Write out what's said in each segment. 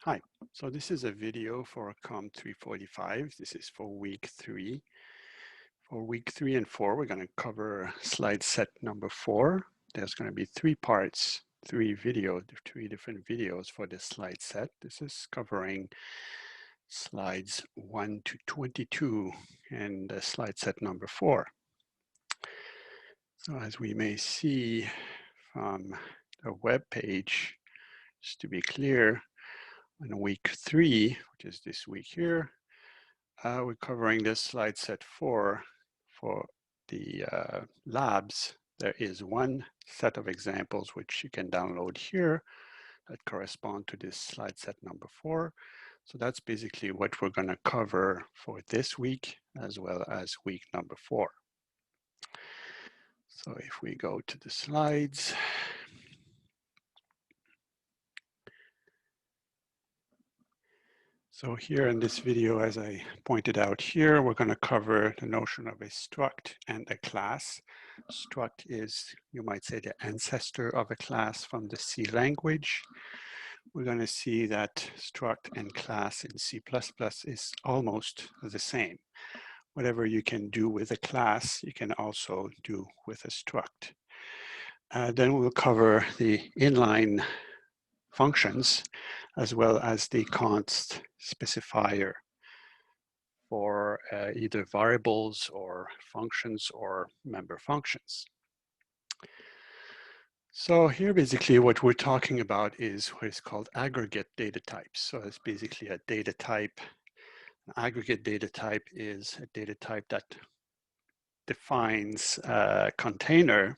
Hi, so this is a video for COMP345. This is for week 3. For week 3 and 4, we're going to cover slide set number 4. There's going to be 3 parts, 3 different videos for this slide set. This is covering slides 1 to 22 and slide set number 4. So as we may see from the web page, just to be clear, in week 3, which is this week here, we're covering this slide set 4 for the labs. There is one set of examples which you can download here that correspond to this slide set number 4. So that's basically what we're going to cover for this week as well as week number 4. So if we go to the slides. So here in this video, as I pointed out here, we're going to cover the notion of a struct and a class. Struct is, you might say, the ancestor of a class from the C language. We're going to see that struct and class in C++ is almost the same. Whatever you can do with a class, you can also do with a struct. Then we'll cover the inline functions as well as the Const Specifier for either variables or functions or member functions. So here basically what we're talking about is what is called aggregate data types. So it's basically a data type. An aggregate data type is a data type that defines a container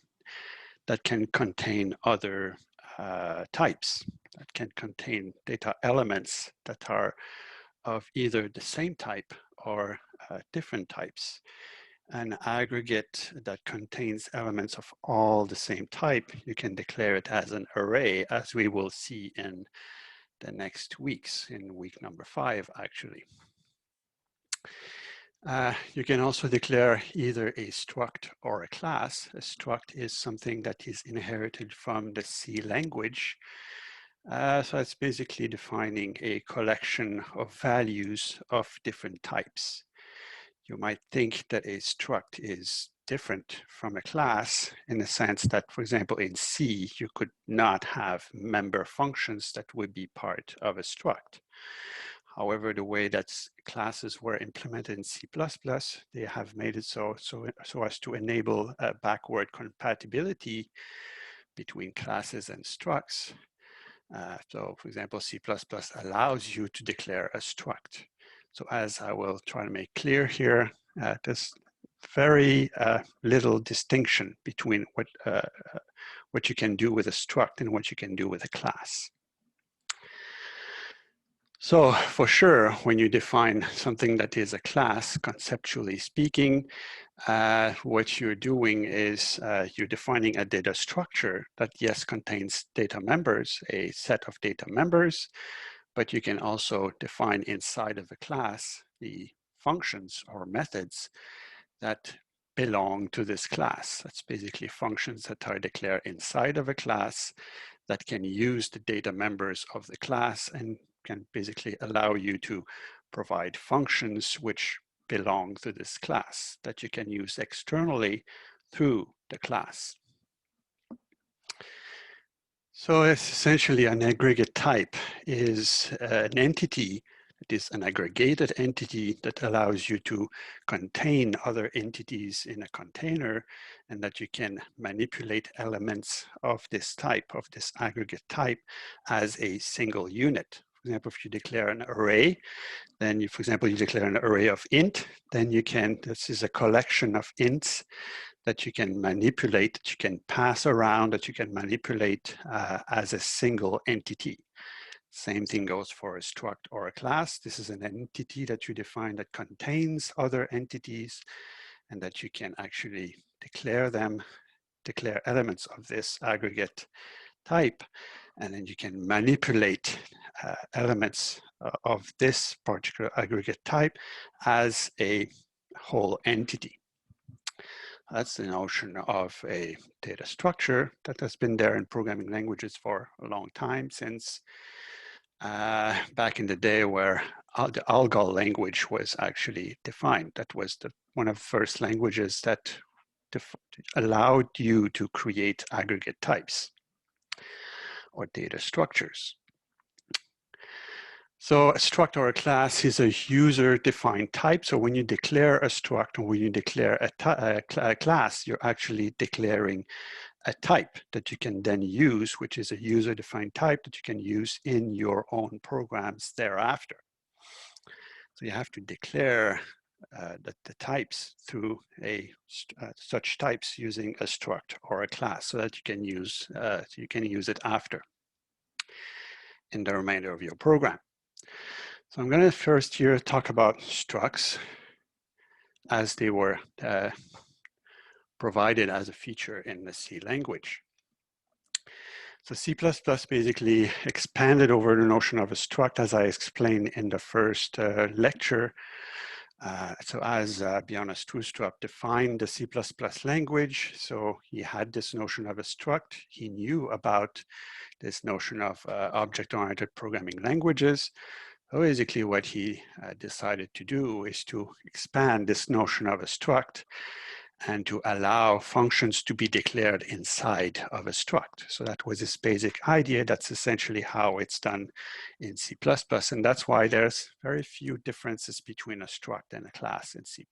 that can contain other types, that can contain data elements that are of either the same type or different types. An aggregate that contains elements of all the same type, you can declare it as an array, as we will see in the next weeks, in week number 5 actually. You can also declare either a struct or a class. A struct is something that is inherited from the C language. So it's basically defining a collection of values of different types. You might think that a struct is different from a class in the sense that, for example, in C, you could not have member functions that would be part of a struct. However, the way that classes were implemented in C++, they have made it so as to enable backward compatibility between classes and structs. So for example, C++ allows you to declare a struct. So as I will try to make clear here, there's very little distinction between what you can do with a struct and what you can do with a class. So for sure, when you define something that is a class, conceptually speaking, what you're doing is you're defining a data structure that, yes, contains data members, a set of data members, but you can also define inside of a class the functions or methods that belong to this class. That's basically functions that are declared inside of a class that can use the data members of the class and can basically allow you to provide functions which belong to this class that you can use externally through the class. So it's essentially an aggregate type is an entity. It is an aggregated entity that allows you to contain other entities in a container and that you can manipulate elements of this type, of this aggregate type, as a single unit. For example, if you declare an array, then for example, you declare an array of int, then you can, this is a collection of ints that you can manipulate, that you can pass around, that you can manipulate as a single entity. Same thing goes for a struct or a class. This is an entity that you define that contains other entities and that you can actually declare elements of this aggregate type. And then you can manipulate elements of this particular aggregate type as a whole entity. That's the notion of a data structure that has been there in programming languages for a long time, since back in the day where the Algol language was actually defined. That was one of the first languages that allowed you to create aggregate types or data structures. So a struct or a class is a user-defined type. So when you declare a struct or when you declare a class, you're actually declaring a type that you can then use, which is a user-defined type that you can use in your own programs thereafter. So you have to declare the types through such types using a struct or a class, so that you can use it after in the remainder of your program. So I'm going to first here talk about structs as they were provided as a feature in the C language. So C++ basically expanded over the notion of a struct, as I explained in the first lecture. So as Bjarne Stroustrup defined the C++ language, so he had this notion of a struct. He knew about this notion of object-oriented programming languages. So basically what he decided to do is to expand this notion of a struct and to allow functions to be declared inside of a struct. So that was his basic idea. That's essentially how it's done in C++. And that's why there's very few differences between a struct and a class in C++.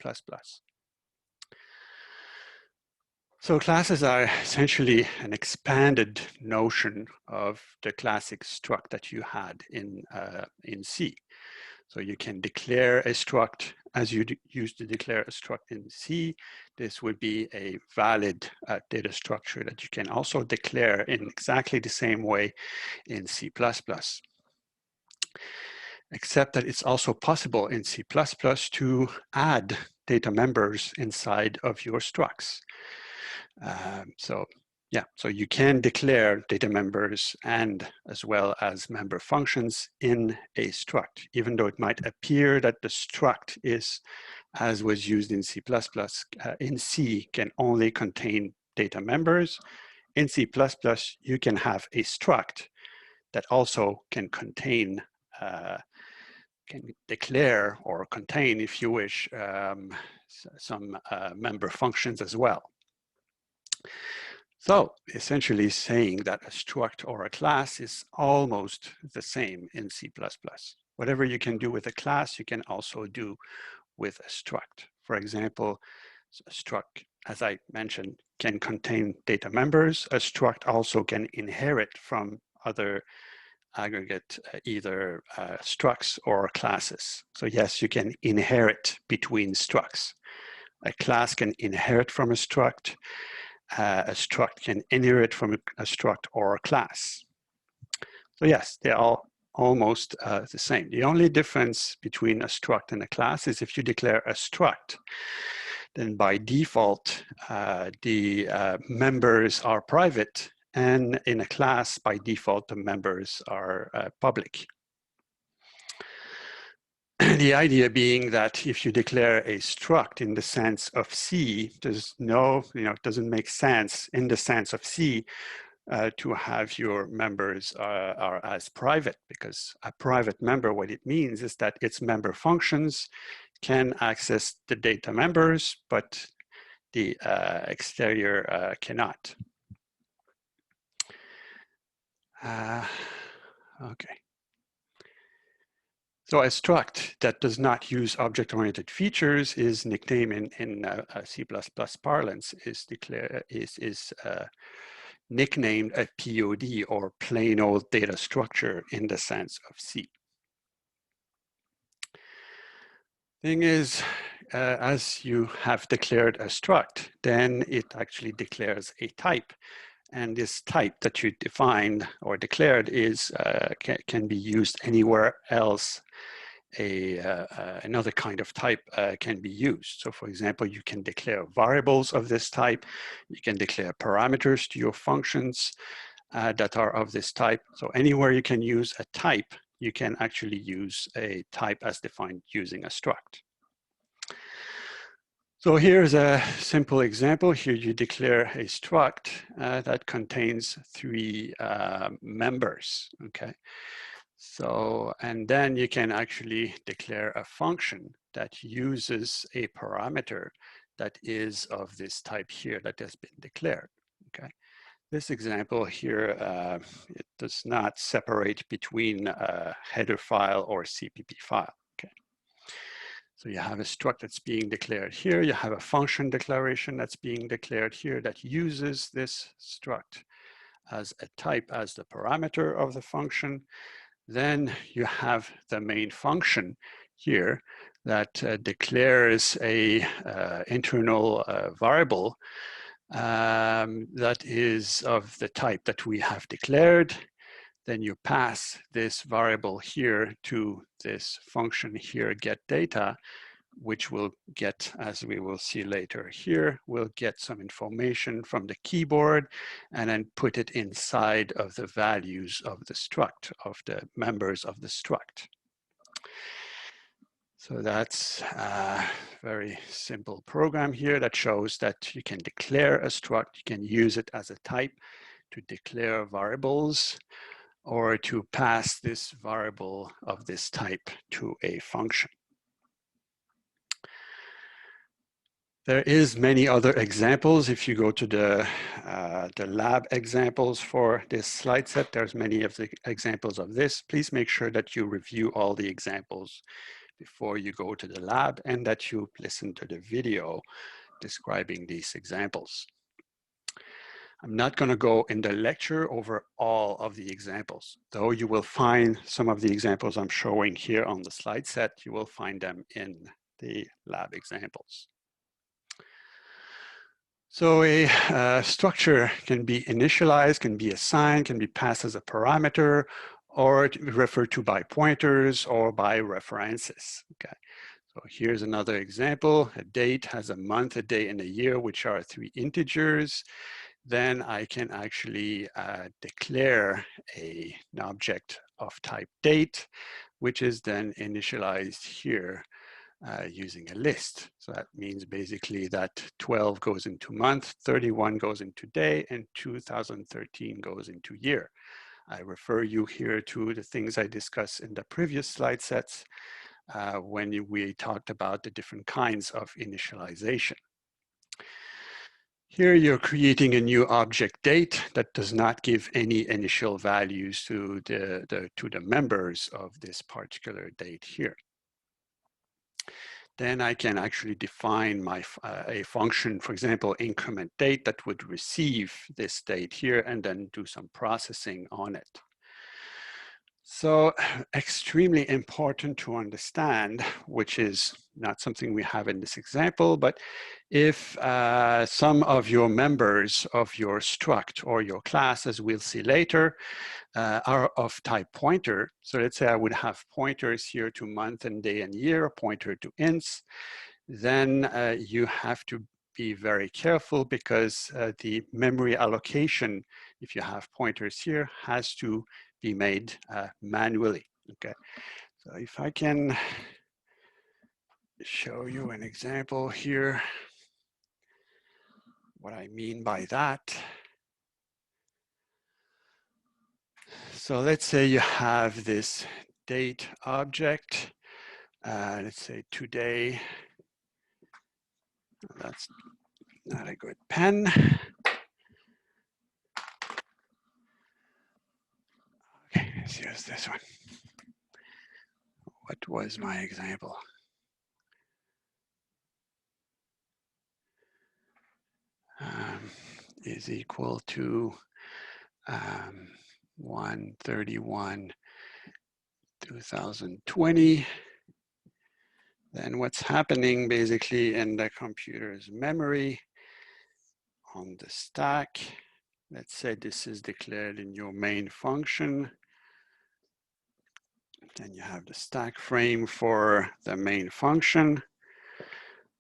So classes are essentially an expanded notion of the classic struct that you had in C. So you can declare a struct as you used to declare a struct in C. This would be a valid data structure that you can also declare in exactly the same way in C++. Except that it's also possible in C++ to add data members inside of your structs. So you can declare data members and as well as member functions in a struct, even though it might appear that the struct is, as was used in C++, in C can only contain data members. In C++, you can have a struct that also can contain, can declare or contain, if you wish, some member functions as well. So essentially saying that a struct or a class is almost the same in C++. Whatever you can do with a class, you can also do with a struct. For example, a struct, as I mentioned, can contain data members. A struct also can inherit from other aggregate, either structs or classes. So yes, you can inherit between structs. A class can inherit from a struct. A struct can inherit from a struct or a class. So yes, they're all almost the same. The only difference between a struct and a class is if you declare a struct, then by default, the members are private, and in a class, by default, the members are public. The idea being that if you declare a struct in the sense of C, there's no, it doesn't make sense in the sense of C to have your members are as private, because a private member, what it means is that its member functions can access the data members, but the exterior cannot. Okay. So a struct that does not use object-oriented features is nicknamed in C++ parlance is nicknamed a POD, or plain old data structure, in the sense of C. Thing is, as you have declared a struct, then it actually declares a type. And this type that you defined or declared is can be used anywhere else. Another kind of type can be used. So for example, you can declare variables of this type. You can declare parameters to your functions that are of this type. So anywhere you can use a type, you can actually use a type as defined using a struct. So here's a simple example. Here you declare a struct that contains 3 members, okay? So, and then you can actually declare a function that uses a parameter that is of this type here that has been declared, okay? This example here, it does not separate between a header file or CPP file, okay? So you have a struct that's being declared here, you have a function declaration that's being declared here that uses this struct as a type as the parameter of the function. Then you have the main function here that declares a internal variable that is of the type that we have declared. Then you pass this variable here to this function here, get data, which will get, as we will see later here, will get some information from the keyboard and then put it inside of the values of the struct, of the members of the struct. So that's a very simple program here that shows that you can declare a struct, you can use it as a type to declare variables or to pass this variable of this type to a function. There is many other examples. If you go to the lab examples for this slide set, there's many of the examples of this. Please make sure that you review all the examples before you go to the lab and that you listen to the video describing these examples. I'm not going to go in the lecture over all of the examples, though you will find some of the examples I'm showing here on the slide set, you will find them in the lab examples. So a structure can be initialized, can be assigned, can be passed as a parameter, or referred to by pointers or by references. Okay. So here's another example. A date has a month, a day, and a year, which are 3 integers. Then I can actually declare an object of type date, which is then initialized here using a list. So that means basically that 12 goes into month, 31 goes into day, and 2013 goes into year. I refer you here to the things I discussed in the previous slide sets when we talked about the different kinds of initialization. Here you're creating a new object date that does not give any initial values to the members of this particular date here. Then I can actually define a function, for example, increment date, that would receive this date here and then do some processing on it. So extremely important to understand, which is not something we have in this example, but if some of your members of your struct or your class, as we'll see later, are of type pointer. So let's say I would have pointers here to month and day and year, pointer to ints, then you have to be very careful because the memory allocation, if you have pointers here, has to be made manually, okay? So if I can show you an example here, what I mean by that. So let's say you have this date object, let's say today, that's not a good pen. Okay, let's use this one. What was my example? Is equal to 131 2020. Then what's happening basically in the computer's memory on the stack, let's say this is declared in your main function. Then you have the stack frame for the main function.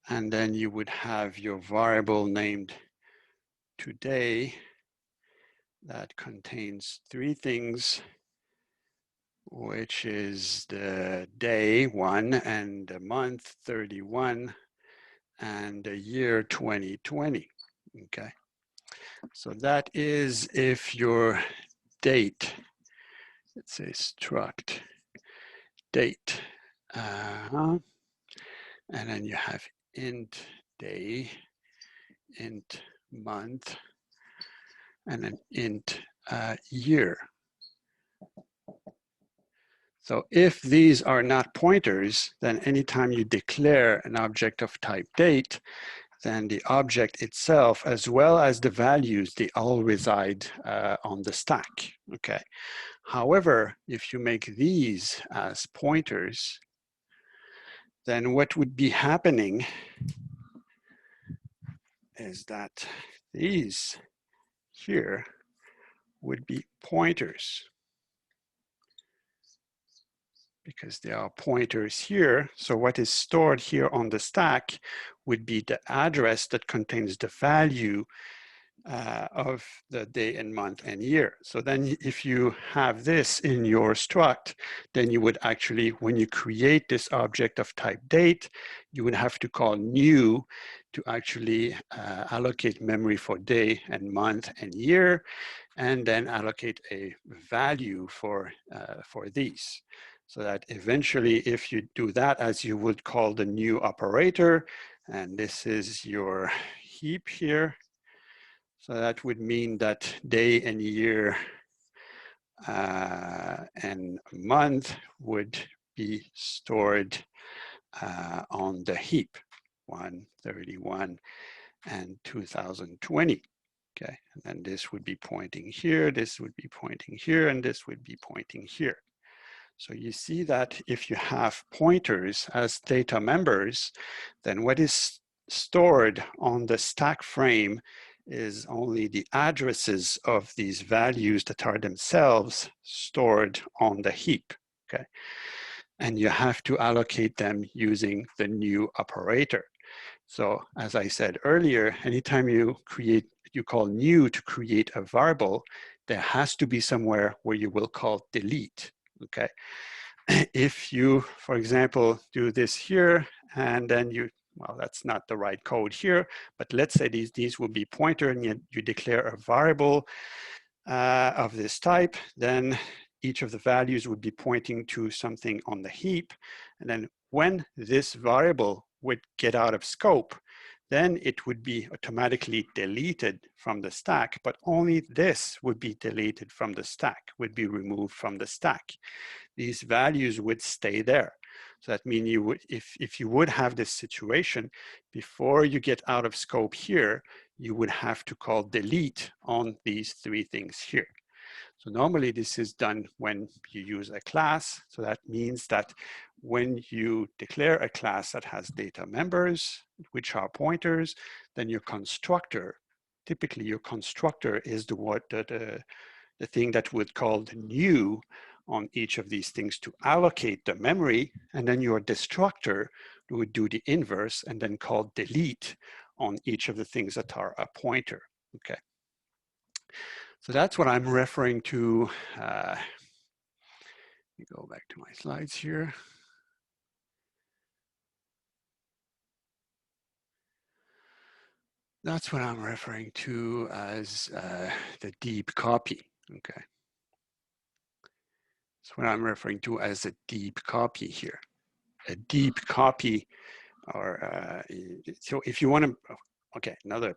And then you would have your variable named today that contains 3 things, which is the day 1 and the month 31 and the year 2020, okay? So that is if your date let's say struct date, and then you have int day, int month, and then int year. So if these are not pointers, then anytime you declare an object of type date, then the object itself, as well as the values, they all reside on the stack, okay? However, if you make these as pointers, then what would be happening is that these here would be pointers, because there are pointers here. So what is stored here on the stack would be the address that contains the value of the day and month and year. So then if you have this in your struct, then you would actually, when you create this object of type date, you would have to call new to actually allocate memory for day and month and year, and then allocate a value for these. So that eventually, if you do that, as you would call the new operator, and this is your heap here. So that would mean that day and year and month would be stored on the heap, 131 and 2020. Okay, and then this would be pointing here, this would be pointing here, and this would be pointing here. So you see that if you have pointers as data members, then what is stored on the stack frame is only the addresses of these values that are themselves stored on the heap, okay? And you have to allocate them using the new operator. So as I said earlier, anytime you call new to create a variable, there has to be somewhere where you will call delete, okay? If you, for example, do this here, and then you, well, that's not the right code here, but let's say these will be pointer, and you declare a variable of this type, then each of the values would be pointing to something on the heap. And then when this variable would get out of scope, then it would be automatically deleted from the stack, but only this would be deleted from the stack, would be removed from the stack. These values would stay there. So that means you would, if you would have this situation, before you get out of scope here, you would have to call delete on these three things here. So normally this is done when you use a class. So that means that when you declare a class that has data members, which are pointers, then your constructor, typically your constructor is the thing that would call the new on each of these things to allocate the memory, and then your destructor would do the inverse and then call delete on each of the things that are a pointer, okay? So that's what I'm referring to. Let me go back to my slides here. That's what I'm referring to as the deep copy, okay? That's what I'm referring to as a deep copy here. A deep copy, or so if you want to, okay, another,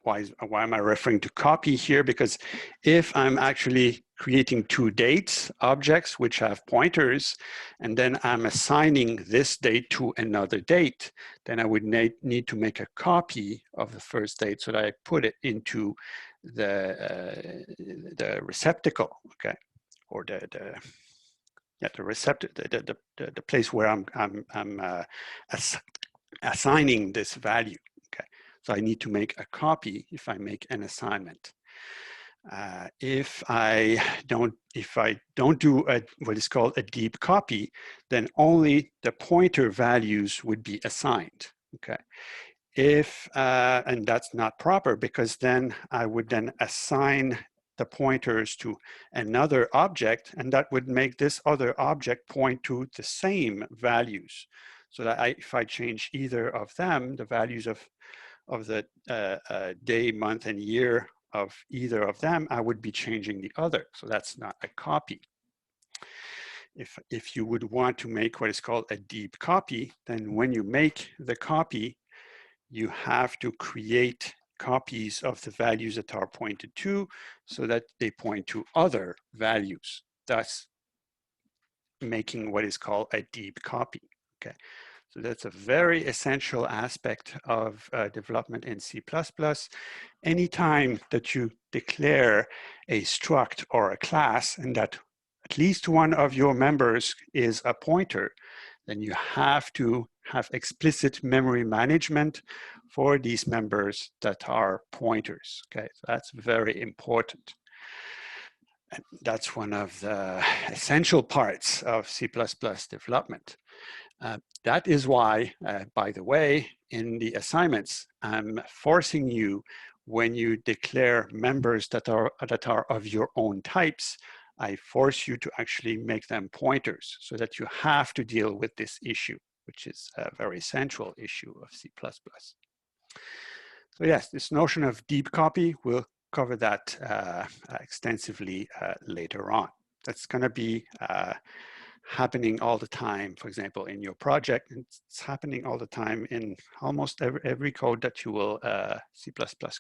why am I referring to copy here? Because if I'm actually creating two dates objects which have pointers, and then I'm assigning this date to another date, then I would need to make a copy of the first date so that I put it into the receptacle, okay, or the receptacle, the place where I'm assigning this value. Okay, so I need to make a copy if I make an assignment. If I don't do what is called a deep copy, then only the pointer values would be assigned. Okay, and that's not proper, because then I would then assign the pointers to another object, and that would make this other object point to the same values. So that if I change either of them, the values of the day, month, and year of either of them, I would be changing the other. So that's not a copy. if you would want to make what is called a deep copy, then when you make the copy, you have to create copies of the values that are pointed to so that they point to other values, thus making what is called a deep copy. Okay, so that's a very essential aspect of development in C++. Anytime that you declare a struct or a class and that at least one of your members is a pointer, then you have to have explicit memory management for these members that are pointers. Okay, so that's very important. And that's one of the essential parts of C++ development. That is why, by the way, in the assignments, I'm forcing you, when you declare members that are of your own types, I force you to actually make them pointers so that you have to deal with this issue, which is a very central issue of C++. So yes, this notion of deep copy, we'll cover that extensively later on. That's going to be happening all the time, for example, in your project. It's happening all the time in almost every code that you will, C++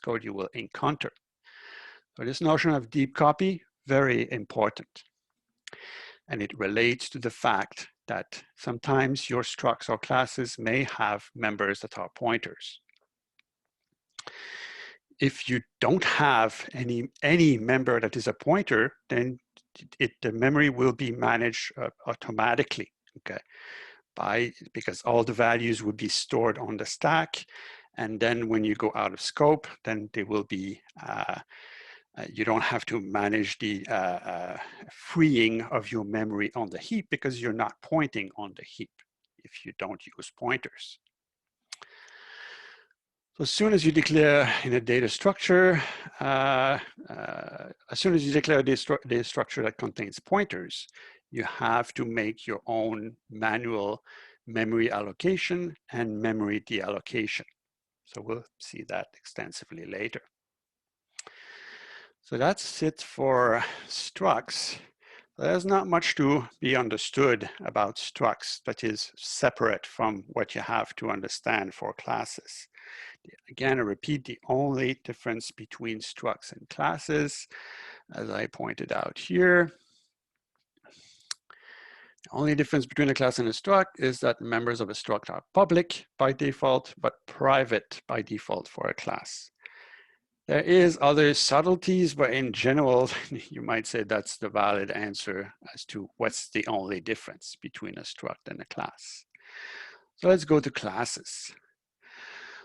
code you will encounter. So this notion of deep copy, very important. And it relates to the fact that sometimes your structs or classes may have members that are pointers. If you don't have any member that is a pointer, then the memory will be managed automatically, okay? Because all the values would be stored on the stack, and then when you go out of scope, then they will be, you don't have to manage the freeing of your memory on the heap because you're not pointing on the heap if you don't use pointers. So as soon as you declare in a data structure, as soon as you declare a data structure that contains pointers, you have to make your own manual memory allocation and memory deallocation. So we'll see that extensively later. So that's it for structs. There's not much to be understood about structs that is separate from what you have to understand for classes. Again, I repeat, the only difference between structs and classes, as I pointed out here, the only difference between a class and a struct is that members of a struct are public by default, but private by default for a class. There is other subtleties, but in general, you might say that's the valid answer as to what's the only difference between a struct and a class. So let's go to classes.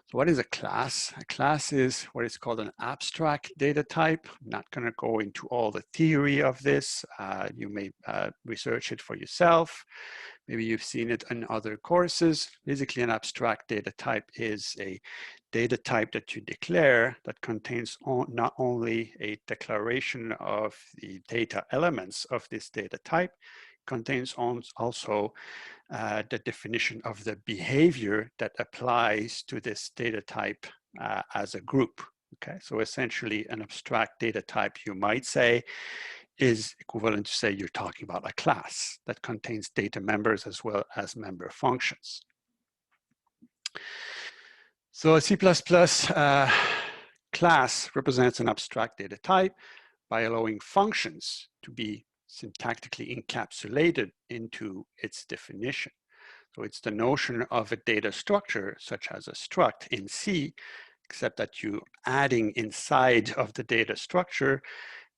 So what is a class? A class is what is called an abstract data type. I'm not going to go into all the theory of this. You may research it for yourself. Maybe you've seen it in other courses. Basically, an abstract data type is a data type that you declare that contains not only a declaration of the data elements of this data type, contains also the definition of the behavior that applies to this data type as a group. Okay, so essentially an abstract data type, you might say, is equivalent to say you're talking about a class that contains data members as well as member functions. So a C++ class represents an abstract data type by allowing functions to be syntactically encapsulated into its definition. So it's the notion of a data structure, such as a struct in C, except that you're adding inside of the data structure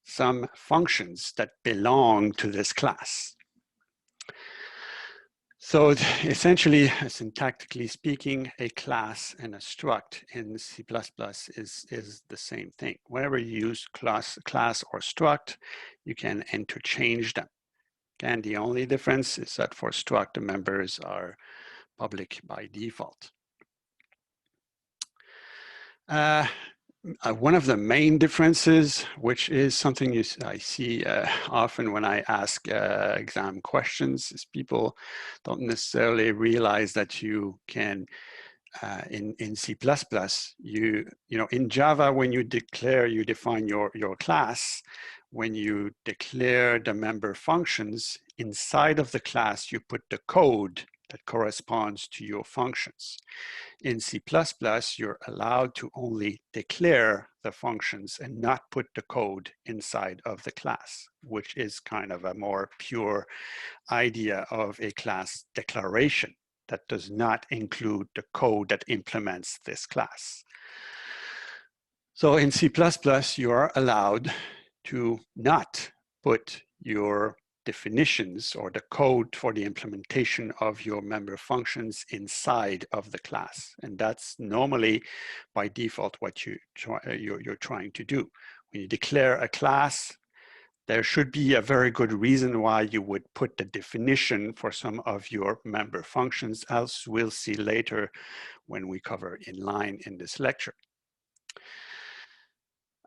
some functions that belong to this class. So essentially, syntactically speaking, a class and a struct in C++ is the same thing. Whenever you use class or struct, you can interchange them. Again, the only difference is that for struct, the members are public by default. One of the main differences, which is something I see often when I ask exam questions, is people don't necessarily realize that you can, in C++, you know, in Java, when you define your class, when you declare the member functions, inside of the class, you put the code that corresponds to your functions. In C++, you're allowed to only declare the functions and not put the code inside of the class, which is kind of a more pure idea of a class declaration that does not include the code that implements this class. So in C++, you are allowed to not put your definitions or the code for the implementation of your member functions inside of the class. And that's normally by default what you're trying to do. When you declare a class, there should be a very good reason why you would put the definition for some of your member functions, as we'll see later when we cover inline in this lecture.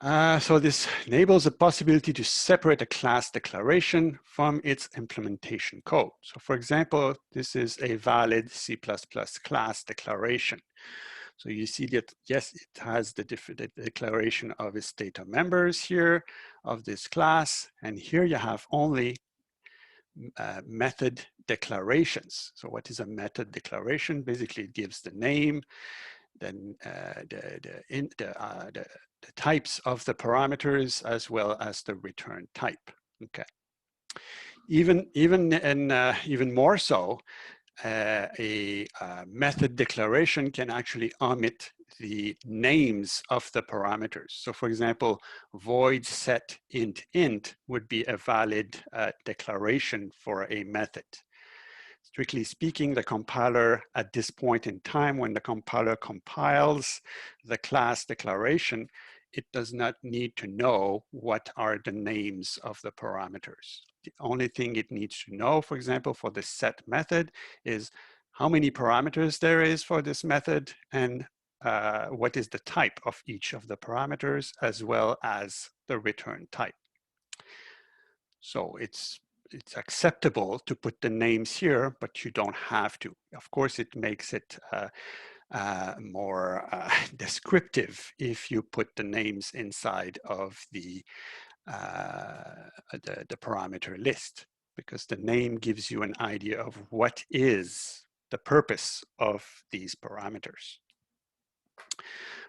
So this enables the possibility to separate a class declaration from its implementation code. So for example, this is a valid C++ class declaration. So you see that, yes, it has the declaration of its data members here of this class. And here you have only method declarations. So what is a method declaration? Basically, it gives the name, then the types of the parameters as well as the return type. Okay. Even more so, a method declaration can actually omit the names of the parameters. So for example, void set int would be a valid declaration for a method. Strictly speaking, the compiler at this point in time, when the compiler compiles the class declaration, it does not need to know what are the names of the parameters. The only thing it needs to know, for example, for the set method is how many parameters there is for this method and what is the type of each of the parameters as well as the return type. So it's acceptable to put the names here, but you don't have to. Of course, it makes it more descriptive if you put the names inside of the parameter list, because the name gives you an idea of what is the purpose of these parameters.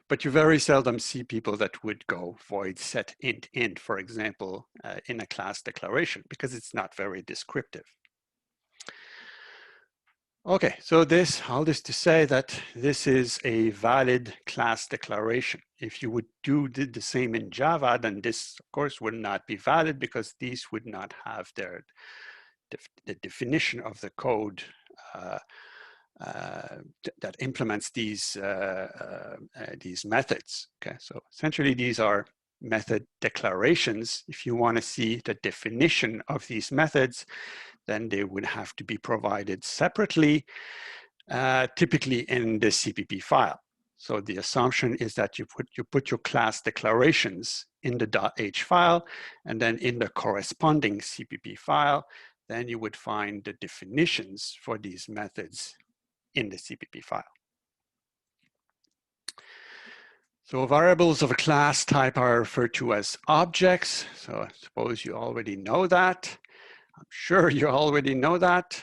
But you very seldom see people that would go void set int, for example, in a class declaration, because it's not very descriptive. Okay, so all this to say that this is a valid class declaration. If you would do the same in Java, then this, of course, would not be valid because these would not have the definition of the code that implements these methods. Okay, so essentially these are method declarations. If you want to see the definition of these methods, then they would have to be provided separately, typically in the CPP file. So the assumption is that you put your class declarations in the .h file, and then in the corresponding CPP file, then you would find the definitions for these methods in the CPP file. So variables of a class type are referred to as objects. So I suppose you already know that. I'm sure you already know that.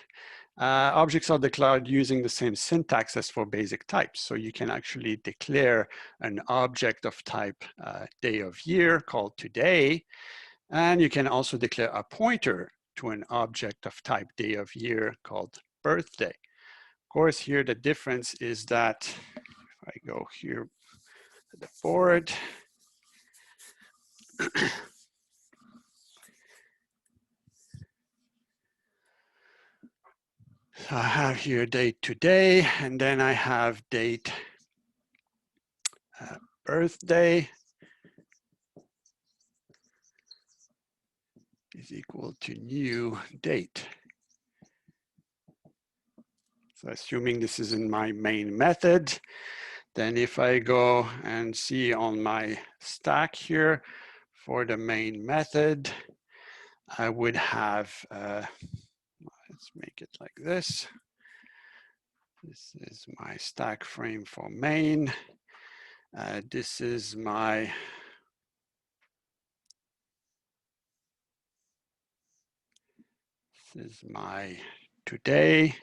Objects are declared using the same syntax as for basic types. So you can actually declare an object of type day of year called today. And you can also declare a pointer to an object of type day of year called birthday. Of course, here the difference is that if I go here to the board, so I have here date today, and then I have date birthday is equal to new date. So assuming this is in my main method, then if I go and see on my stack here for the main method, I would have, let's make it like this. This is my stack frame for main. This is my This is my today,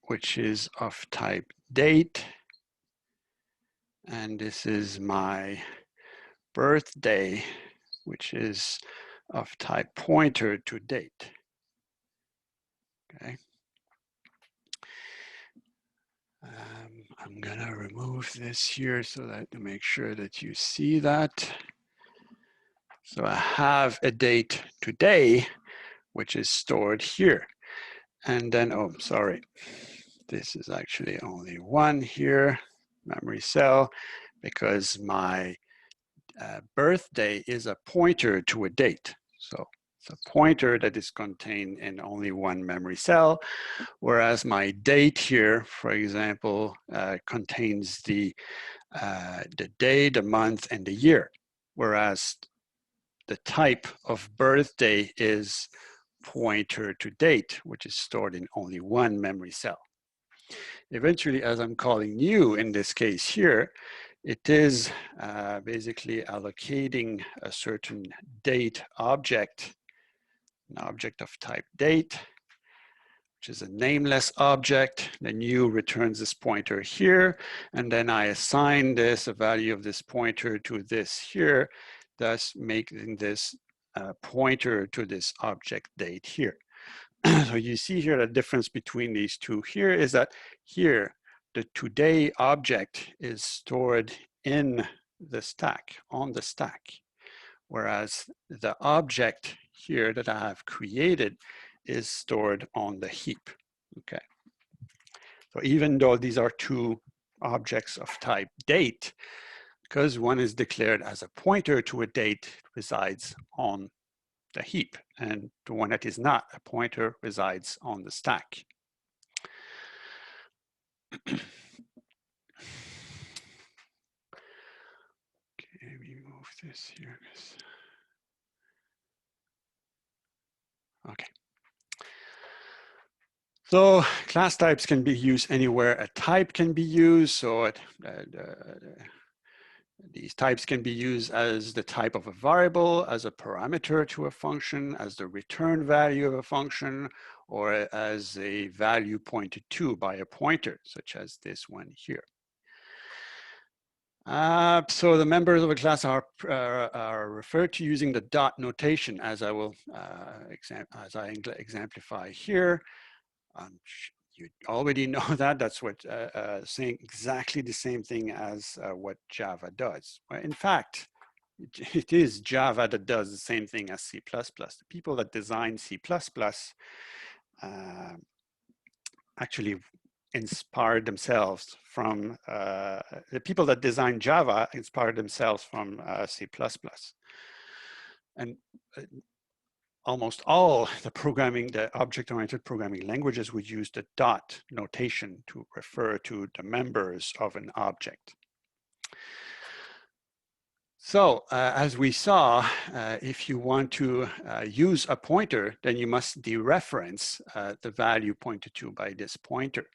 which is of type date. And this is my birthday, which is of type pointer to date. Okay. I'm gonna remove this here so that to make sure that you see that. So I have a date today, which is stored here. And then, oh, sorry. This is actually only one here, memory cell, because my birthday is a pointer to a date. So it's a pointer that is contained in only one memory cell, whereas my date here, for example, contains the day, the month, and the year, whereas the type of birthday is pointer to date, which is stored in only one memory cell. Eventually, as I'm calling new in this case here, it is basically allocating a certain date object, an object of type date, which is a nameless object. The new returns this pointer here, and then I assign this, a value of this pointer to this here, thus making this pointer to this object date here. So you see here the difference between these two here is that here, the today object is stored in the stack, on the stack, whereas the object here that I have created is stored on the heap, okay? So even though these are two objects of type date, because one is declared as a pointer to a date, it resides on the heap, and the one that is not a pointer resides on the stack. Okay, we move this here. Okay. So class types can be used anywhere a type can be used. So these types can be used as the type of a variable, as a parameter to a function, as the return value of a function, or as a value pointed to by a pointer, such as this one here. So the members of a class are referred to using the dot notation, as I will exemplify here. You already know that. That's what saying exactly the same thing as what Java does. In fact, it is Java that does the same thing as C++. The people that design C++ actually inspired themselves from, the people that design Java inspired themselves from C++. And almost all the object-oriented programming languages would use the dot notation to refer to the members of an object. So as we saw, if you want to use a pointer, then you must dereference the value pointed to by this pointer.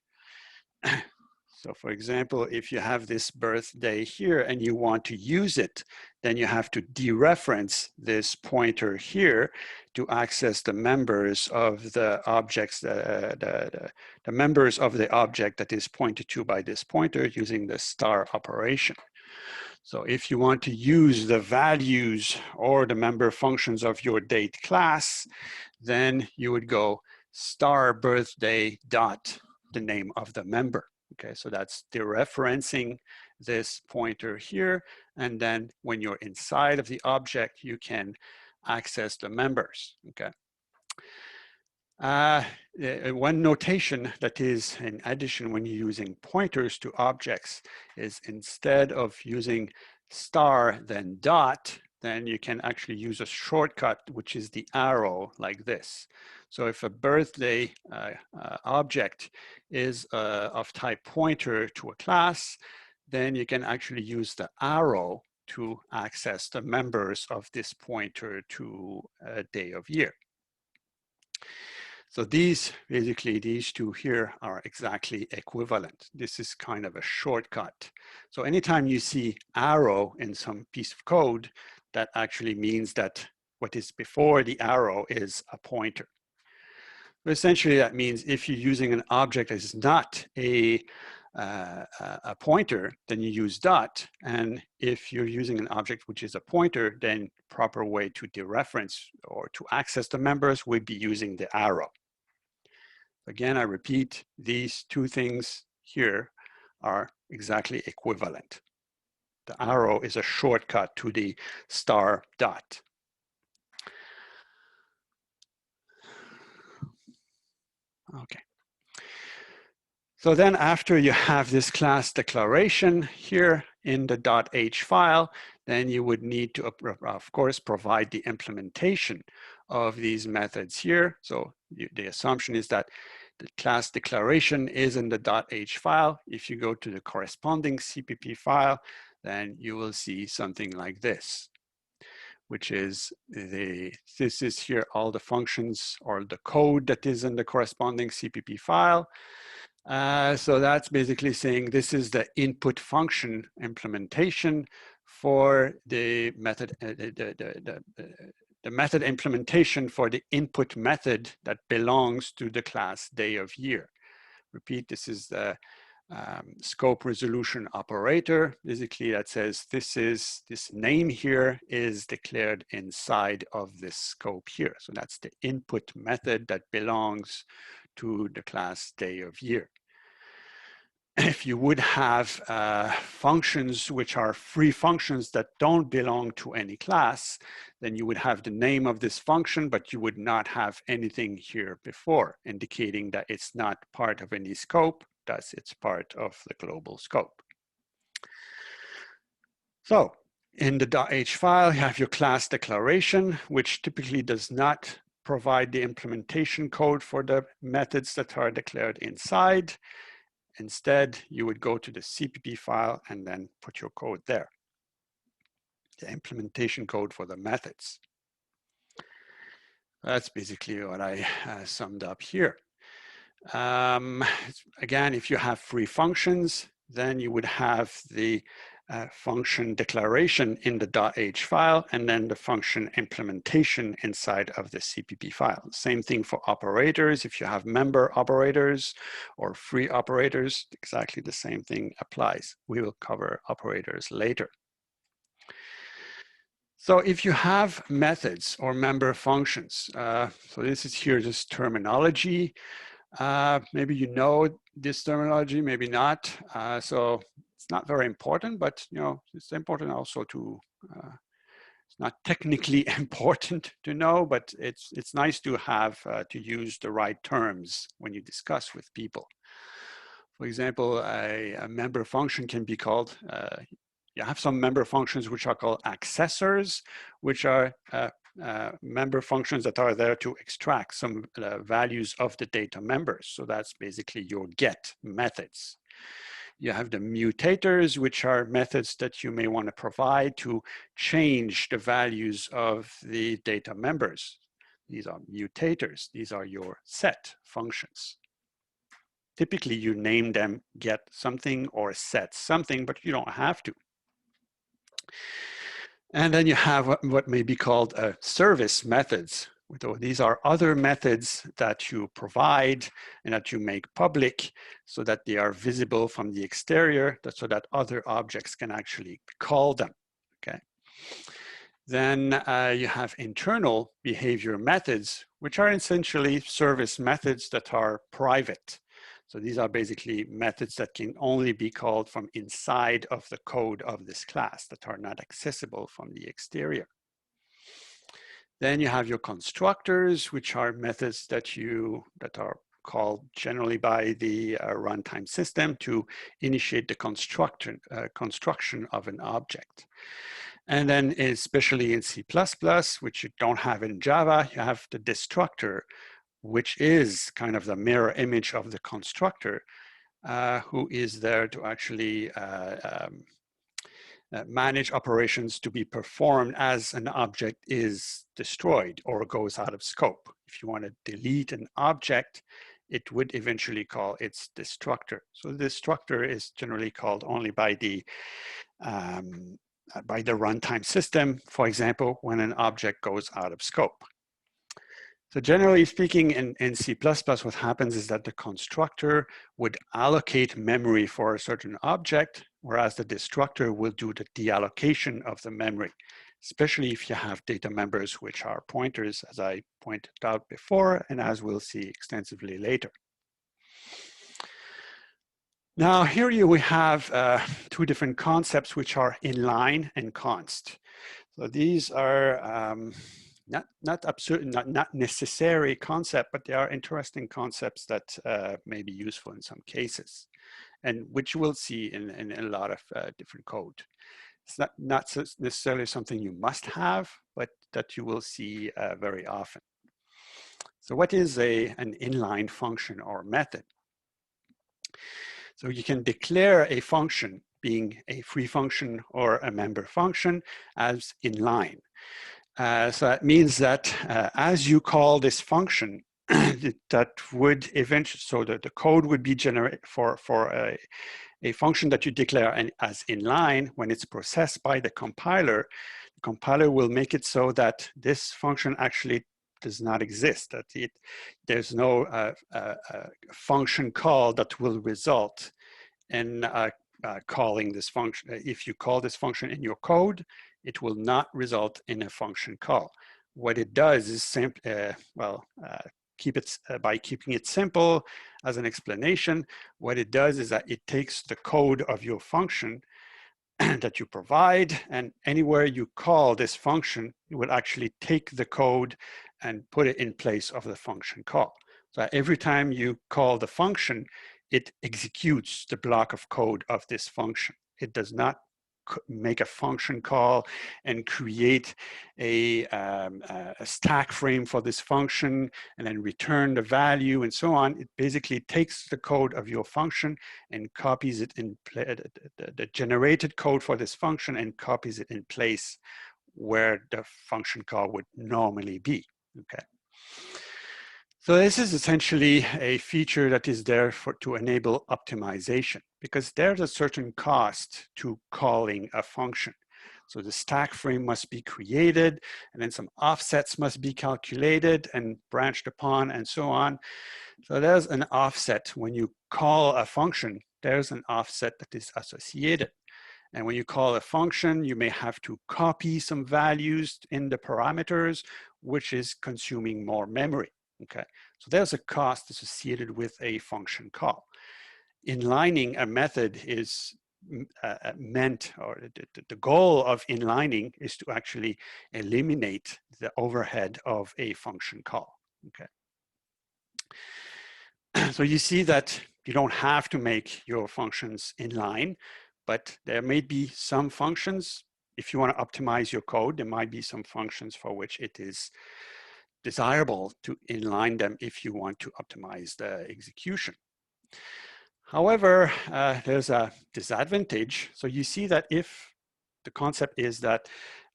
So for example, if you have this birthday here and you want to use it, then you have to dereference this pointer here to access the members of the objects, the members of the object that is pointed to by this pointer using the star operation. So if you want to use the values or the member functions of your date class, then you would go star birthday dot the name of the member. Okay, so that's dereferencing this pointer here. And then when you're inside of the object, you can access the members, okay? One notation that is in addition when you're using pointers to objects is instead of using star then dot, then you can actually use a shortcut, which is the arrow like this. So if a birthday object is of type pointer to a class, then you can actually use the arrow to access the members of this pointer to a day of year. So these two here are exactly equivalent. This is kind of a shortcut. So anytime you see arrow in some piece of code, that actually means that what is before the arrow is a pointer. Essentially, that means if you're using an object that is not a pointer, then you use dot. And if you're using an object which is a pointer, then proper way to dereference or to access the members would be using the arrow. Again, I repeat, these two things here are exactly equivalent. The arrow is a shortcut to the star dot. Okay. So then after you have this class declaration here in the .h file, then you would need to, of course, provide the implementation of these methods here. So the assumption is that the class declaration is in the .h file. If you go to the corresponding CPP file, then you will see something like this, which is this is here all the functions or the code that is in the corresponding CPP file. So that's basically saying this is the input function implementation for the method, the method implementation for the input method that belongs to the class day of year. Repeat, this is the scope resolution operator, basically that says this name here is declared inside of this scope here. So that's the input method that belongs to the class day of year. If you would have functions which are free functions that don't belong to any class, then you would have the name of this function, but you would not have anything here before, indicating that it's not part of any scope, thus it's part of the global scope. So in the .h file, you have your class declaration, which typically does not provide the implementation code for the methods that are declared inside. Instead, you would go to the CPP file and then put your code there, the implementation code for the methods. That's basically what I summed up here. Again, if you have free functions, then you would have the function declaration in the .h file and then the function implementation inside of the CPP file. Same thing for operators. If you have member operators or free operators, exactly the same thing applies. We will cover operators later. So if you have methods or member functions, so this is here just terminology. Maybe you know this terminology, maybe not. So it's not very important, but it's important also to, it's not technically important to know, but it's nice to have to use the right terms when you discuss with people. For example, a member function can be called, you have some member functions which are called accessors, which are member functions that are there to extract some values of the data members. So that's basically your get methods. You have the mutators, which are methods that you may want to provide to change the values of the data members. These are mutators. These are your set functions. Typically, you name them get something or set something, but you don't have to. And then you have what may be called service methods. These are other methods that you provide and that you make public so that they are visible from the exterior, so that other objects can actually call them, okay? Then you have internal behavior methods, which are essentially service methods that are private. So these are basically methods that can only be called from inside of the code of this class, that are not accessible from the exterior. Then you have your constructors, which are methods that are called generally by the runtime system to initiate the construction of an object. And then especially in C++, which you don't have in Java, you have the destructor, which is kind of the mirror image of the constructor, who is there to actually manage operations to be performed as an object is destroyed or goes out of scope. If you want to delete an object, it would eventually call its destructor. So the destructor is generally called only by the runtime system, for example, when an object goes out of scope. So generally speaking, in C++, what happens is that the constructor would allocate memory for a certain object, whereas the destructor will do the deallocation of the memory, especially if you have data members which are pointers, as I pointed out before, and as we'll see extensively later. Now here we have two different concepts which are inline and const. So these are not necessary concept, but they are interesting concepts that may be useful in some cases, and which we'll see in a lot of different code. It's not necessarily something you must have, but that you will see very often. So what is an inline function or method? So you can declare a function, being a free function or a member function, as inline. So that means that as you call this function, that would eventually, so that the code would be generated for a function that you declare as inline. When it's processed by the compiler will make it so that this function actually does not exist, that there's no function call that will result in calling this function. If you call this function in your code, it will not result in a function call. What it does is simply, by keeping it simple as an explanation, what it does is that it takes the code of your function that you provide, and anywhere you call this function, it will actually take the code and put it in place of the function call. So every time you call the function, it executes the block of code of this function. It does not make a function call and create a stack frame for this function and then return the value and so on. It basically takes the code of your function and copies it in the generated code for this function and copies it in place where the function call would normally be. Okay. So this is essentially a feature that is there to enable optimization, because there's a certain cost to calling a function. So the stack frame must be created, and then some offsets must be calculated and branched upon and so on. So there's an offset. When you call a function, there's an offset that is associated. And when you call a function, you may have to copy some values in the parameters, which is consuming more memory. Okay, so there's a cost associated with a function call. Inlining a method is meant, or the goal of inlining is to actually eliminate the overhead of a function call. Okay. So you see that you don't have to make your functions inline, but there may be some functions. If you want to optimize your code, there might be some functions for which it is desirable to inline them if you want to optimize the execution. However, there's a disadvantage. So you see that if the concept is that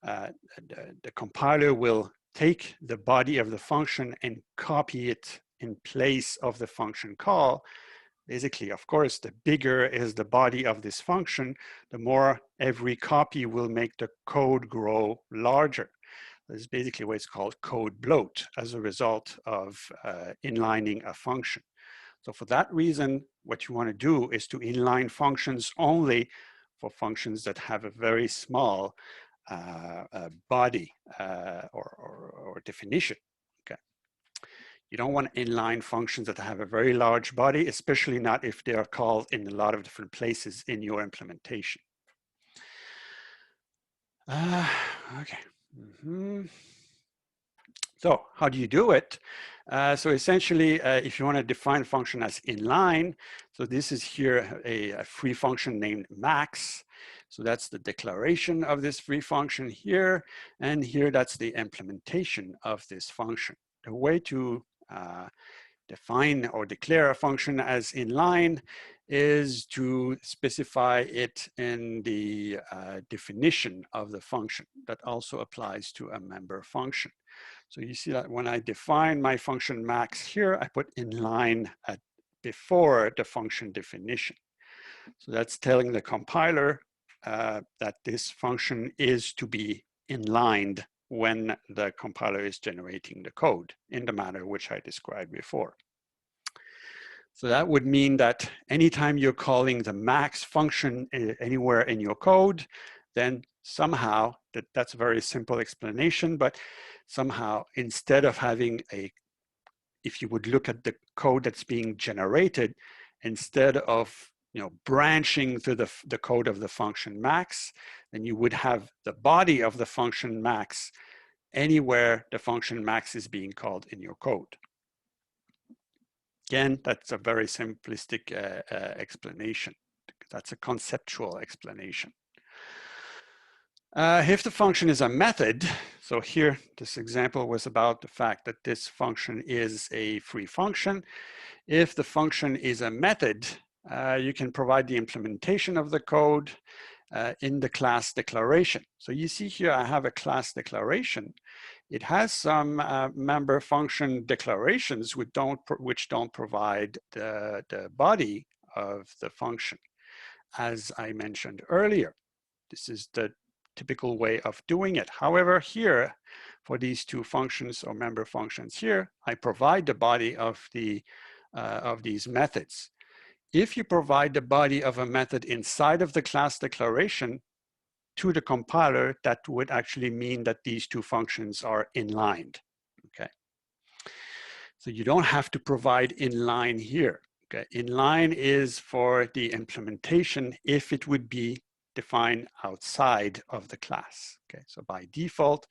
the compiler will take the body of the function and copy it in place of the function call, basically, of course, the bigger is the body of this function, the more every copy will make the code grow larger. This is basically what it's called code bloat as a result of inlining a function. So for that reason, what you want to do is to inline functions only for functions that have a very small body or definition. Okay. You don't want to inline functions that have a very large body, especially not if they are called in a lot of different places in your implementation. Okay. So how do you do it? So essentially, if you want to define a function as inline, so this is here a free function named max. So that's the declaration of this free function here. And here, that's the implementation of this function. The way to define or declare a function as inline is to specify it in the definition of the function. That also applies to a member function. So you see that when I define my function max here, I put inline before the function definition. So that's telling the compiler that this function is to be inlined when the compiler is generating the code in the manner which I described before. So that would mean that anytime you're calling the max function anywhere in your code, then somehow, that's a very simple explanation, but somehow instead of having if you would look at the code that's being generated, instead of branching through the code of the function max, then you would have the body of the function max anywhere the function max is being called in your code. Again, that's a very simplistic explanation. That's a conceptual explanation. If the function is a method, so here this example was about the fact that this function is a free function. If the function is a method, you can provide the implementation of the code in the class declaration. So you see here I have a class declaration. It has some member function declarations which don't provide the body of the function. As I mentioned earlier, this is the typical way of doing it. However, here for these two functions or member functions here, I provide the body of these methods. If you provide the body of a method inside of the class declaration to the compiler, that would actually mean that these two functions are inlined. Okay. So you don't have to provide inline here. Okay. Inline is for the implementation if it would be defined outside of the class. Okay. So by default,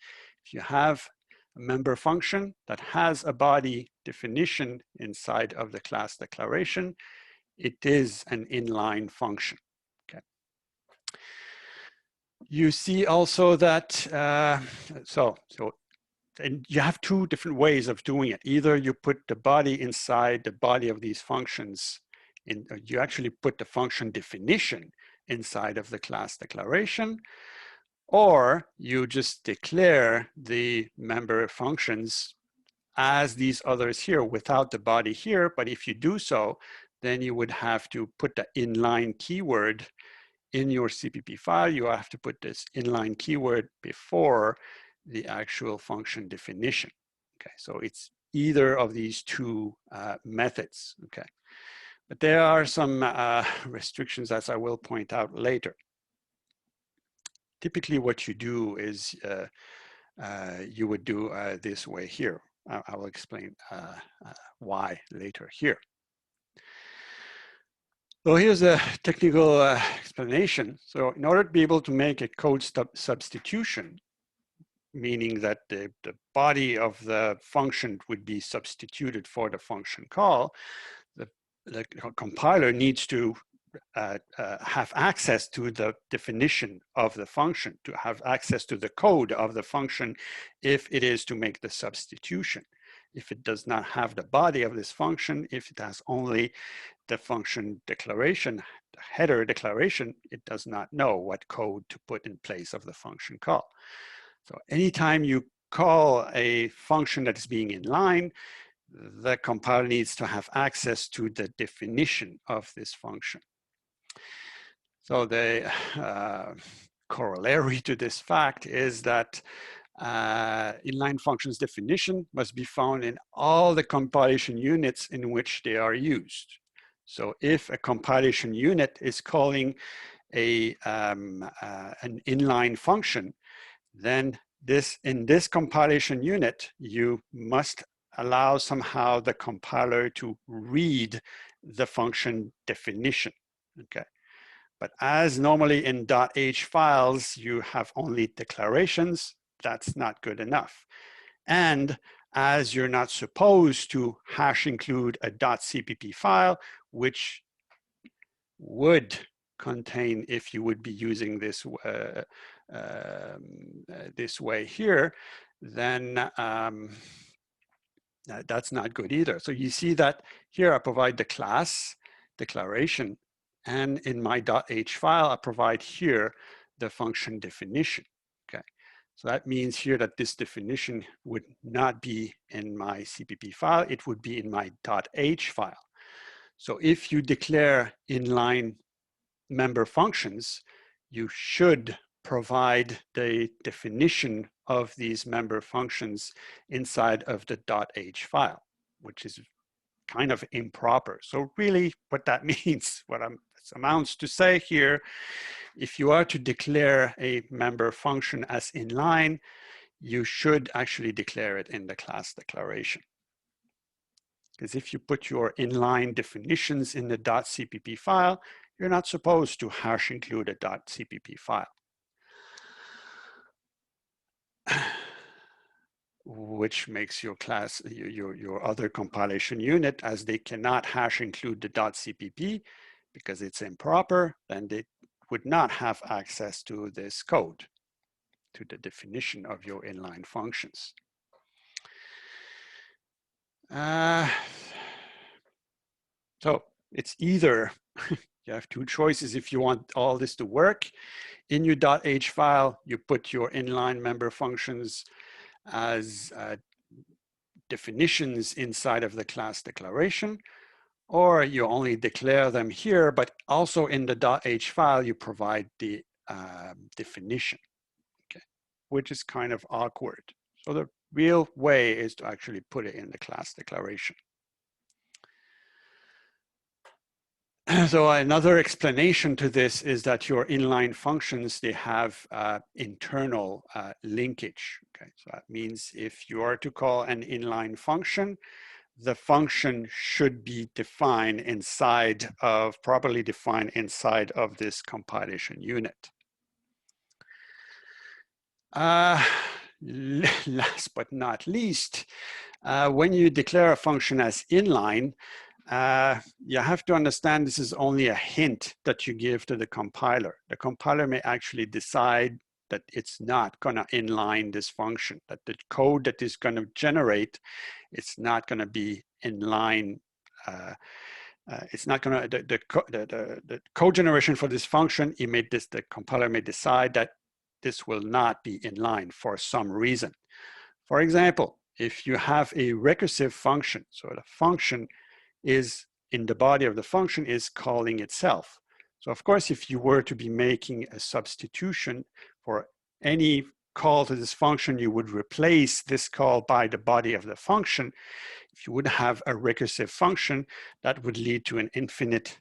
if you have a member function that has a body definition inside of the class declaration, it is an inline function. Okay. You see also that, and you have two different ways of doing it. Either you put the body inside the body of these functions, you actually put the function definition inside of the class declaration, or you just declare the member functions as these others here without the body here. But if you do so, then you would have to put the inline keyword in your CPP file. You have to put this inline keyword before the actual function definition. Okay, so it's either of these two methods. Okay, but there are some restrictions, as I will point out later. Typically what you do is you would do this way here. I will explain why later here. So here's a technical explanation. So in order to be able to make a code substitution, meaning that the body of the function would be substituted for the function call, the compiler needs to have access to the definition of the function, to have access to the code of the function if it is to make the substitution. If it does not have the body of this function, if it has only the function declaration, the header declaration, it does not know what code to put in place of the function call. So anytime you call a function that is being inline, the compiler needs to have access to the definition of this function. So the corollary to this fact is that inline functions definition must be found in all the compilation units in which they are used. So if a compilation unit is calling an inline function, then in this compilation unit, you must allow somehow the compiler to read the function definition. Okay. But as normally in .h files, you have only declarations, that's not good enough. And as you're not supposed to hash include a .cpp file, which would contain, if you would be using this this way here, then that's not good either. So you see that here I provide the class declaration, and in my .h file, I provide here the function definition. Okay, so that means here that this definition would not be in my CPP file, it would be in my .h file. So if you declare inline member functions, you should provide the definition of these member functions inside of the .h file, which is kind of improper. So really what that means, what this amounts to say here, if you are to declare a member function as inline, you should actually declare it in the class declaration. Because if you put your inline definitions in the .cpp file, you're not supposed to hash include a .cpp file. Which makes your class, your other compilation unit, as they cannot hash include the .cpp because it's improper, then they would not have access to this code, to the definition of your inline functions. So it's either, you have two choices if you want all this to work. In your .h file, you put your inline member functions as definitions inside of the class declaration, or you only declare them here, but also in the .h file, you provide the definition, okay, which is kind of awkward. So the real way is to actually put it in the class declaration. So another explanation to this is that your inline functions, they have internal linkage. Okay, so that means if you are to call an inline function, the function should be defined inside of, properly defined inside of this compilation unit. Last but not least, when you declare a function as inline, you have to understand this is only a hint that you give to the compiler. The compiler may actually decide that it's not going to inline this function, that the code that is going to generate, it's not going to be inline. It's not going to, the code generation for this function, the compiler may decide that this will not be inline for some reason. For example, if you have a recursive function, so the function is in the body of the function is calling itself. So of course, if you were to be making a substitution for any call to this function, you would replace this call by the body of the function. If you would have a recursive function, that would lead to an infinite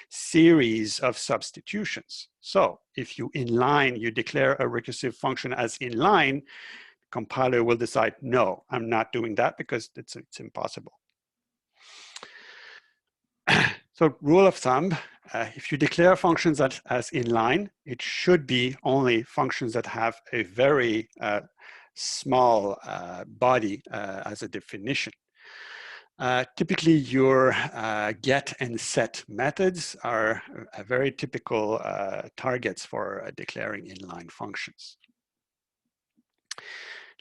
series of substitutions. So if you inline, you declare a recursive function as inline, the compiler will decide, no, I'm not doing that because it's impossible. So rule of thumb, if you declare functions as inline, it should be only functions that have a very small body as a definition. Typically, your get and set methods are very typical targets for declaring inline functions.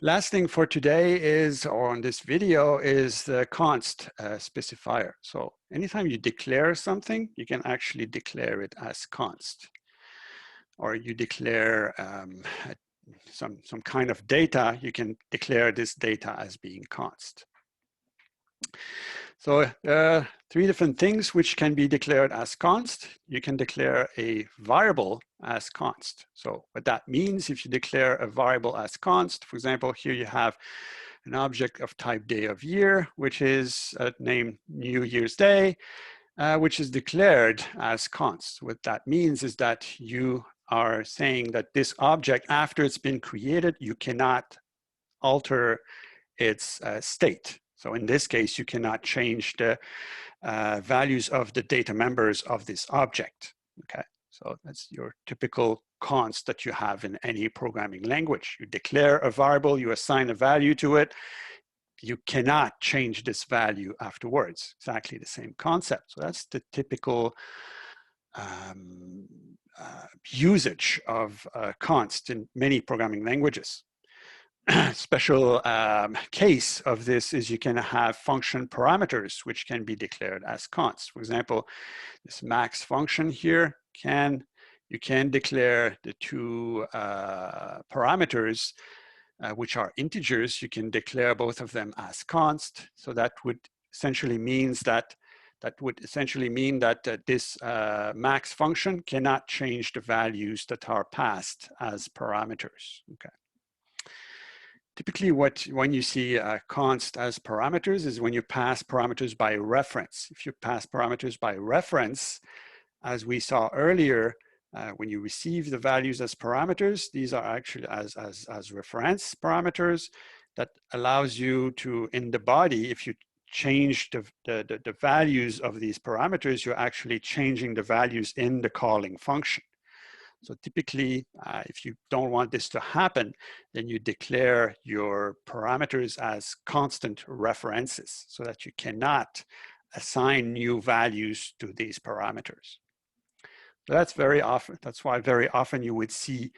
Last thing for today is, or on this video, is the const specifier. So anytime you declare something, you can actually declare it as const. Or you declare some kind of data, you can declare this data as being const. So three different things which can be declared as const. You can declare a variable as const. So what that means, if you declare a variable as const, for example, here you have an object of type day of year, which is named New Year's Day, which is declared as const. What that means is that you are saying that this object, after it's been created, you cannot alter its state. So in this case, you cannot change the values of the data members of this object, okay? So that's your typical const that you have in any programming language. You declare a variable, you assign a value to it, you cannot change this value afterwards. Exactly the same concept. So that's the typical usage of const in many programming languages. Special case of this is you can have function parameters which can be declared as const. For example, this max function here you can declare the two parameters which are integers. You can declare both of them as const. So that would essentially mean that this max function cannot change the values that are passed as parameters. Okay. Typically, when you see const as parameters is when you pass parameters by reference. If you pass parameters by reference, as we saw earlier, when you receive the values as parameters, these are actually as reference parameters that allows you to, in the body, if you change the values of these parameters, you're actually changing the values in the calling function. So typically, if you don't want this to happen, then you declare your parameters as constant references so that you cannot assign new values to these parameters. So that's why very often you would see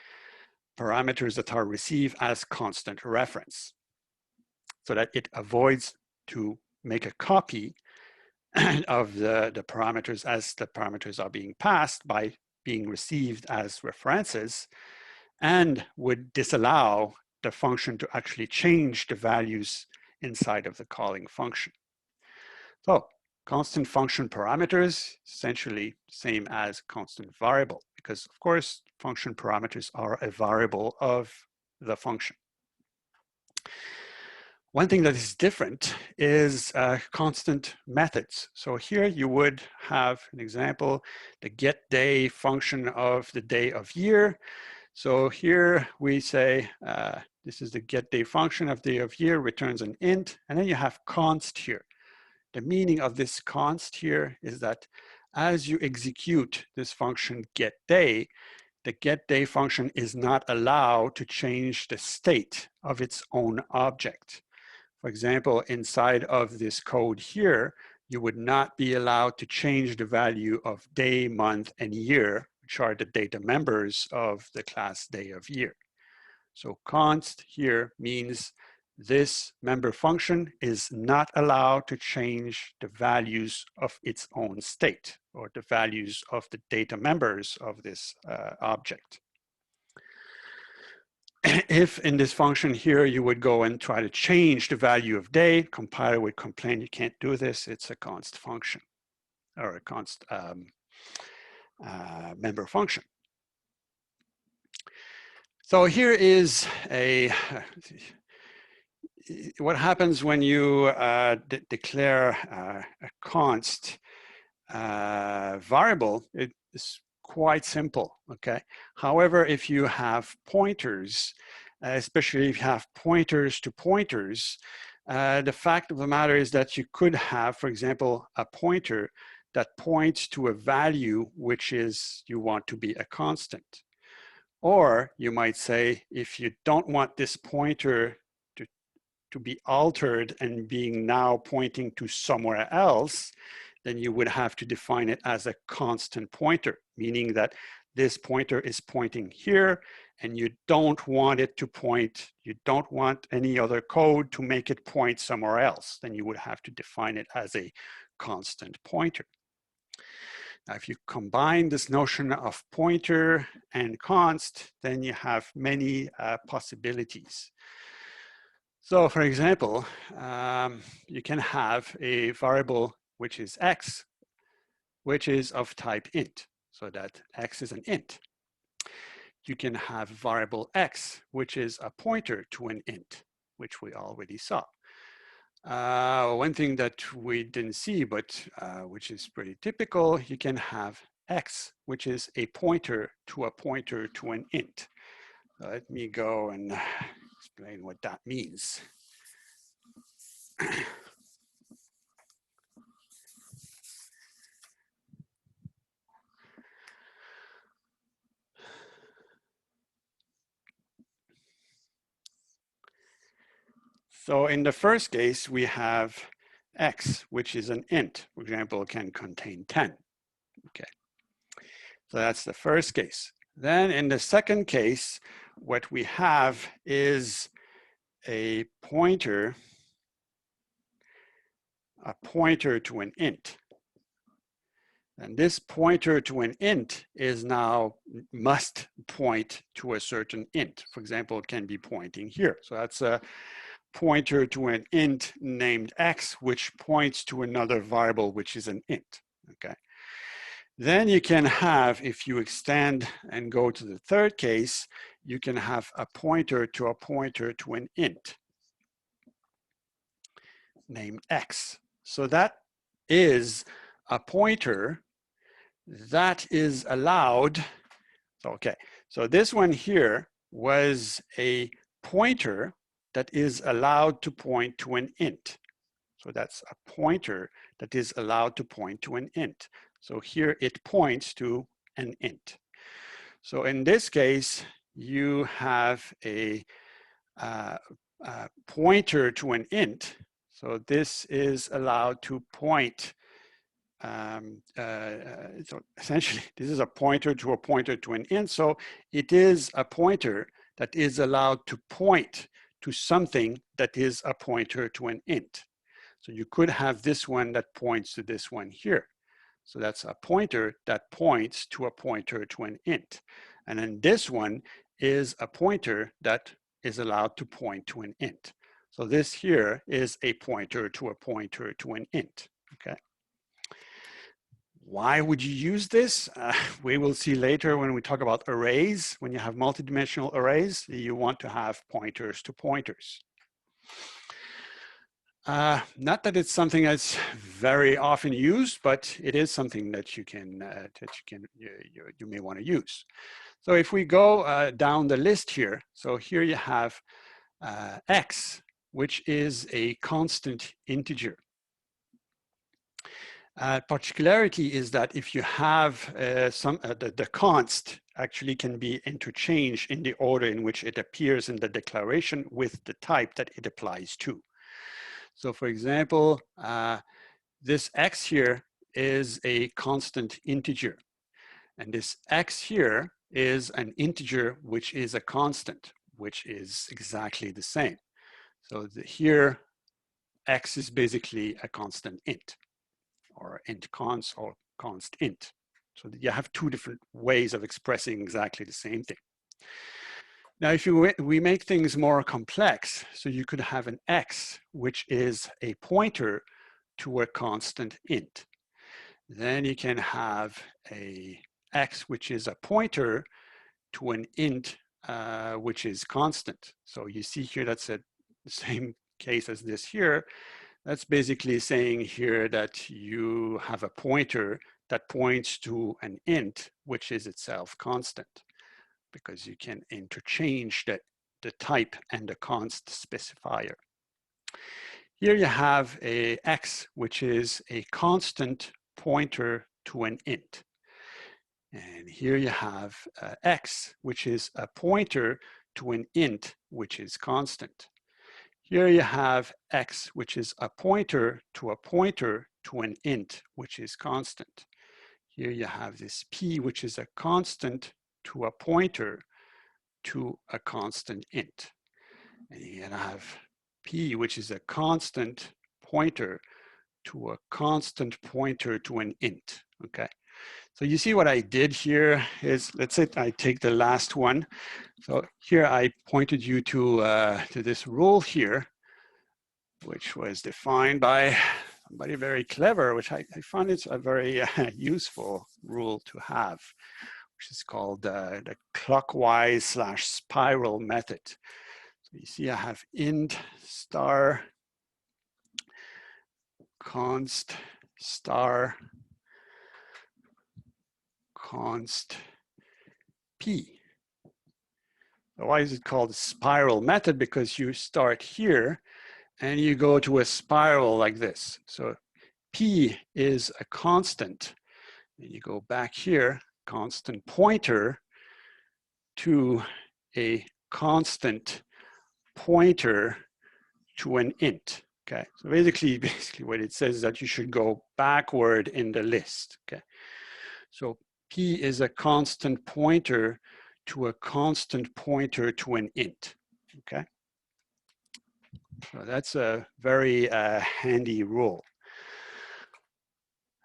parameters that are received as constant reference so that it avoids to make a copy of the parameters as the parameters are being passed by being received as references, and would disallow the function to actually change the values inside of the calling function. So constant function parameters, essentially same as constant variable, because of course function parameters are a variable of the function. One thing that is different is constant methods. So here you would have an example, the getDay function of the day of year. So here we say, this is the getDay function of day of year, returns an int, and then you have const here. The meaning of this const here is that as you execute this function getDay, the getDay function is not allowed to change the state of its own object. For example, inside of this code here, you would not be allowed to change the value of day, month, and year, which are the data members of the class day of year. So const here means this member function is not allowed to change the values of its own state or the values of the data members of this object. If in this function here, you would go and try to change the value of day, compiler would complain you can't do this, it's a const function or a const member function. So here is what happens when you declare a const variable. It is quite simple, okay? However, if you have pointers, especially if you have pointers to pointers, the fact of the matter is that you could have, for example, a pointer that points to a value which is you want to be a constant. Or you might say, if you don't want this pointer to be altered and being now pointing to somewhere else, then you would have to define it as a constant pointer, meaning that this pointer is pointing here and you don't want it to point, you don't want any other code to make it point somewhere else, then you would have to define it as a constant pointer. Now, if you combine this notion of pointer and const, then you have many possibilities. So for example, you can have a variable which is x, which is of type int, so that x is an int. You can have variable x, which is a pointer to an int, which we already saw. One thing that we didn't see, but which is pretty typical, you can have x, which is a pointer to an int. Let me go and explain what that means. So in the first case, we have x, which is an int. For example, can contain 10. Okay, so that's the first case. Then in the second case, what we have is a pointer to an int. And this pointer to an int is now must point to a certain int. For example, it can be pointing here. So that's a pointer to an int named x, which points to another variable, which is an int, okay? Then you can have, if you extend and go to the third case, you can have a pointer to an int named x. So that is a pointer that is allowed. So, okay, so this one here was a pointer that is allowed to point to an int. So that's a pointer that is allowed to point to an int. So here it points to an int. So in this case, you have a pointer to an int. So this is allowed to point. So essentially, this is a pointer to an int. So it is a pointer that is allowed to point to something that is a pointer to an int. So you could have this one that points to this one here. So that's a pointer that points to a pointer to an int. And then this one is a pointer that is allowed to point to an int. So this here is a pointer to an int, okay? Why would you use this? We will see later when we talk about arrays. When you have multidimensional arrays, you want to have pointers to pointers. Not that it's something that's very often used, but it is something that you may want to use. So if we go down the list here, so here you have x, which is a constant integer. Particularity is that if you have the const actually can be interchanged in the order in which it appears in the declaration with the type that it applies to. So for example, this x here is a constant integer. And this x here is an integer which is a constant, which is exactly the same. So here, x is basically a constant int, or int const or const int. So you have two different ways of expressing exactly the same thing. Now, if we make things more complex, so you could have an x, which is a pointer to a constant int. Then you can have a x, which is a pointer to an int, which is constant. So you see here, that's the same case as this here. That's basically saying here that you have a pointer that points to an int, which is itself constant, because you can interchange the type and the const specifier. Here you have a x, which is a constant pointer to an int. And here you have x, which is a pointer to an int, which is constant. Here you have x, which is a pointer to an int, which is constant. Here you have this p, which is a constant to a pointer to a constant int. And you have p, which is a constant pointer to a constant pointer to an int, okay? So you see what I did here is, let's say I take the last one. So here I pointed you to this rule here, which was defined by somebody very clever, which I find it's a very useful rule to have, which is called the clockwise/spiral method. So you see I have int star const star const p. So why is it called the spiral method? Because you start here and you go to a spiral like this. So p is a constant. And you go back here, constant pointer to a constant pointer to an int. Okay, so basically what it says is that you should go backward in the list. Okay, so p is a constant pointer to a constant pointer to an int. Okay, so that's a very handy rule.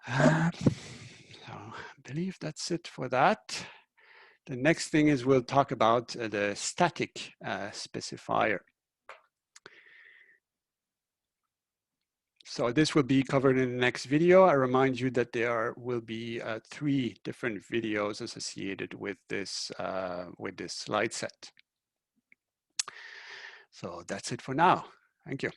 So I believe that's it for that. The next thing is we'll talk about the static specifier. So this will be covered in the next video. I remind you that there will be 3 different videos associated with this slide set. So that's it for now. Thank you.